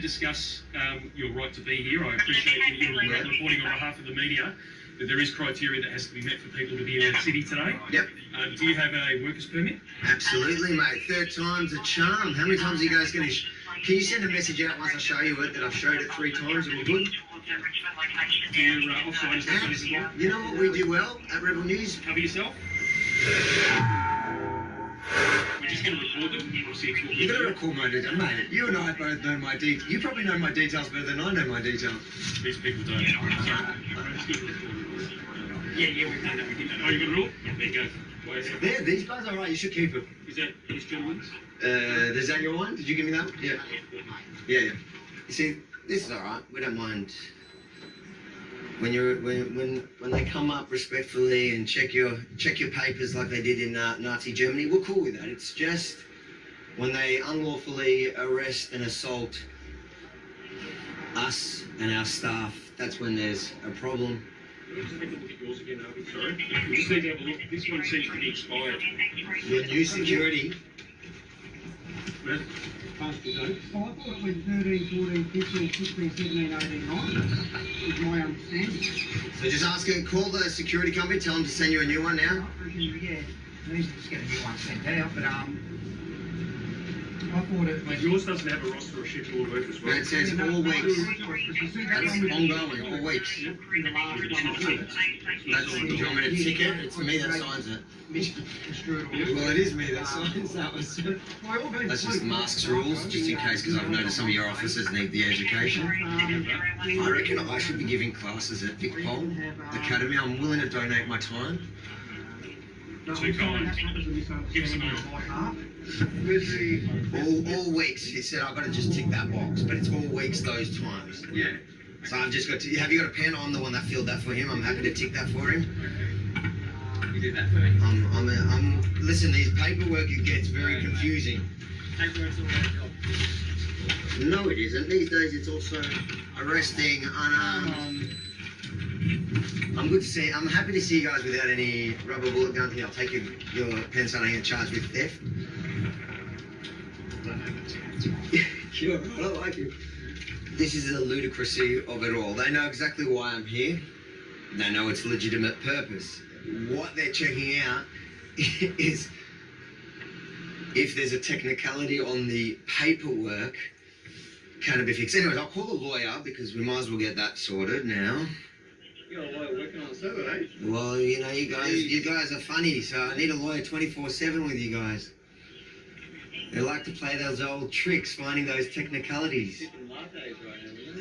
discuss your right to be here. I appreciate that you're reporting on behalf of the media, but there is criteria that has to be met for people to be in the city today. Yep. Do you have a workers permit? Absolutely, mate. Third time's a charm. How many times are you guys going to... Can you send a message out once I show you it that I've showed it 3 times and we're good? Do you also understand this as well? You know what we do well at Rebel News? Cover yourself. We're just going to record them. You've got to record my details, mate. You and I both know my details. You probably know my details better than I know my details. These people don't. Yeah, we've done that. We did that. Oh, you got it all? Yeah, there you go. There, these guys are right. You should keep it. Is that this gentleman's? Is that your one? Did you give me that? Yeah. Yeah. You see, this is all right. We don't mind. When they come up respectfully and check your papers like they did in Nazi Germany, we're cool with that. It's just when they unlawfully arrest and assault us and our staff, that's when there's a problem. Just have a look at yours again, Harvey. Sorry. We just need to have a look. This one seems to be expired. Your new security. Well, I thought it was 13, 14, 15, 16, 17, 18, 19, is my understanding. So just ask her, call the security company, tell them to send you a new one now. Yeah, they need to just get a new one sent out, but I thought it was... yours doesn't have a roster or shift order work as well. It says all weeks. That's ongoing, all weeks. In the last 1 or 2. That's, do you want me to tick it? It's me that signs it. Well, it is me that signs that one. That's just masks rules, just in case, because I've noticed some of your officers need the education. I reckon I should be giving classes at Vic Pole Academy. I'm willing to donate my time. Too kind. Give us a moment. All weeks. He said I've got to just tick that box, but it's all weeks those times. Yeah. So I've just got to. Have you got a pen? I'm the one that filled that for him. I'm happy to tick that for him. You did that for me. Listen, these paperwork, it gets very confusing. Paperwork's all right, job. No, it isn't. These days, it's also arresting unarmed. I'm good to see. I'm happy to see you guys without any rubber bullet guns. Here, I'll take your pen so I don't get charged with theft. Sure, I don't like you. This is the ludicrousy of it all. They know exactly why I'm here. They know it's legitimate purpose. What they're checking out is if there's a technicality on the paperwork, can it be fixed? Anyways, I'll call the lawyer because we might as well get that sorted now. You got a lawyer working on Saturday. Well, you know, you guys are funny, so I need a lawyer 24/7 with you guys. They like to play those old tricks, finding those technicalities.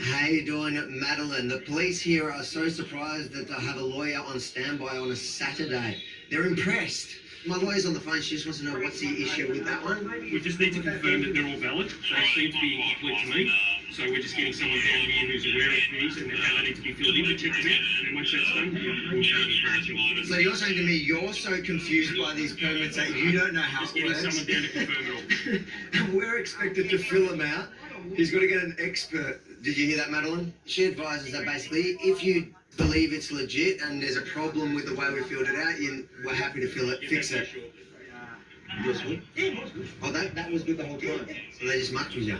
How you doing, Madeline? The police here are so surprised that they have a lawyer on standby on a Saturday. They're impressed. My lawyer's on the phone. She just wants to know what's the issue with that one. We just need to confirm that they're all valid. They seem to be incomplete to me. So we're just getting someone down here who's aware of these and how they need to be filled in to check them out. And then once that's done, we'll change it. So you're saying to me you're so confused by these permits that you don't know how just it getting works? someone down to confirm it all. And we're expected to fill them out. He's got to get an expert. Did you hear that, Madeline? She advises that basically if you believe it's legit and there's a problem with the way we filled it out, we're happy to fix it. Yours good? Yeah, it was good. Oh, that was good the whole time. So they just mucked with you.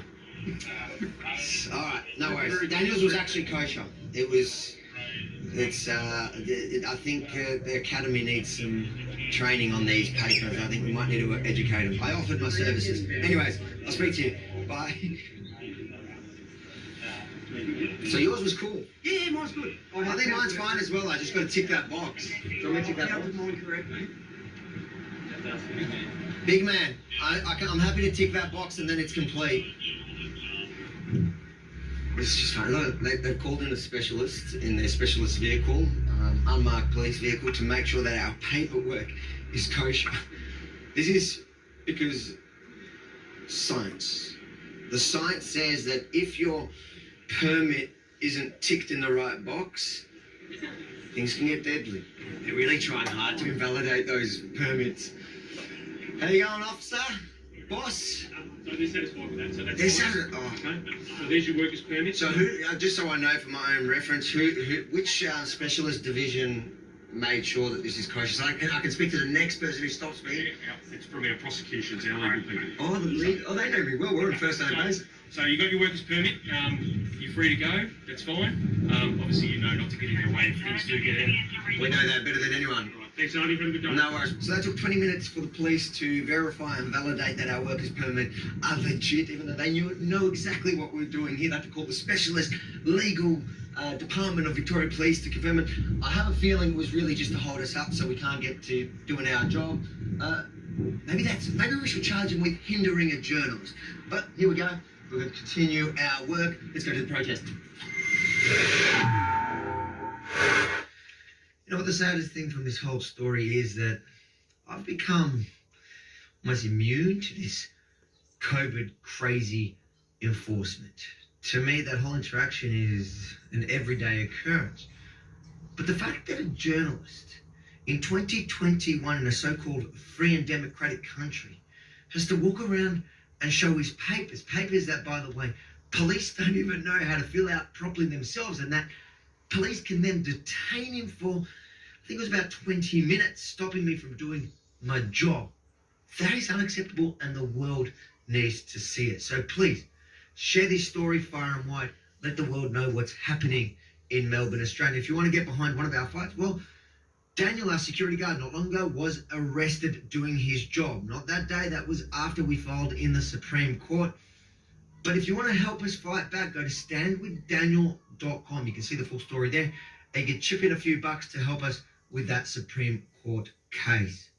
All right, no worries. Daniel's was actually kosher. I think the academy needs some training on these papers. I think we might need to educate them. I offered my services. Anyways, I'll speak to you. Bye. So yours was cool. Yeah, mine's good. I think mine's fine as well. I just got to tick that box. Do you want me to tick that box? Mine correctly. Big man, I'm happy to tick that box and then it's complete. It's just fine. Look, they've called in a specialist in their specialist vehicle, unmarked police vehicle, to make sure that our paperwork is kosher. This is because science. The science says that if your permit isn't ticked in the right box, things can get deadly. They're really trying hard to invalidate those permits. How you going, officer? Boss? So they're satisfied with that. So that's They're fine. satisfied. Oh. Okay. So there's your workers' permit. So who? Just so I know for my own reference, which specialist division made sure that this is kosher? So I can speak to the next person who stops me. It's from our prosecutions, our legal people. Oh, they know me well. We're on first name basis. So you got your workers permit, you're free to go, that's fine. Obviously you know not to get in their way if things do get in. We know that better than anyone. Right, thanks Arnie, have a good day. No worries. So that took 20 minutes for the police to verify and validate that our workers permit are legit, even though they know exactly what we're doing here. They had to call the specialist legal department of Victoria Police to confirm it. I have a feeling it was really just to hold us up so we can't get to doing our job. Maybe we should charge him with hindering a journalist. But here we go. We're going to continue our work. Let's go to the protest. You know what the saddest thing from this whole story is? That I've become almost immune to this COVID crazy enforcement. To me, that whole interaction is an everyday occurrence. But the fact that a journalist in 2021 in a so-called free and democratic country has to walk around and show his papers that, by the way, police don't even know how to fill out properly themselves, and that police can then detain him for, I think it was about 20 minutes, stopping me from doing my job. That is unacceptable, and the world needs to see it. So please, share this story far and wide. Let the world know what's happening in Melbourne, Australia. If you want to get behind one of our fights, well, Daniel, our security guard, not long ago was arrested doing his job. Not that day, that was after we filed in the Supreme Court. But if you want to help us fight back, go to standwithdaniel.com. You can see the full story there. And you can chip in a few bucks to help us with that Supreme Court case.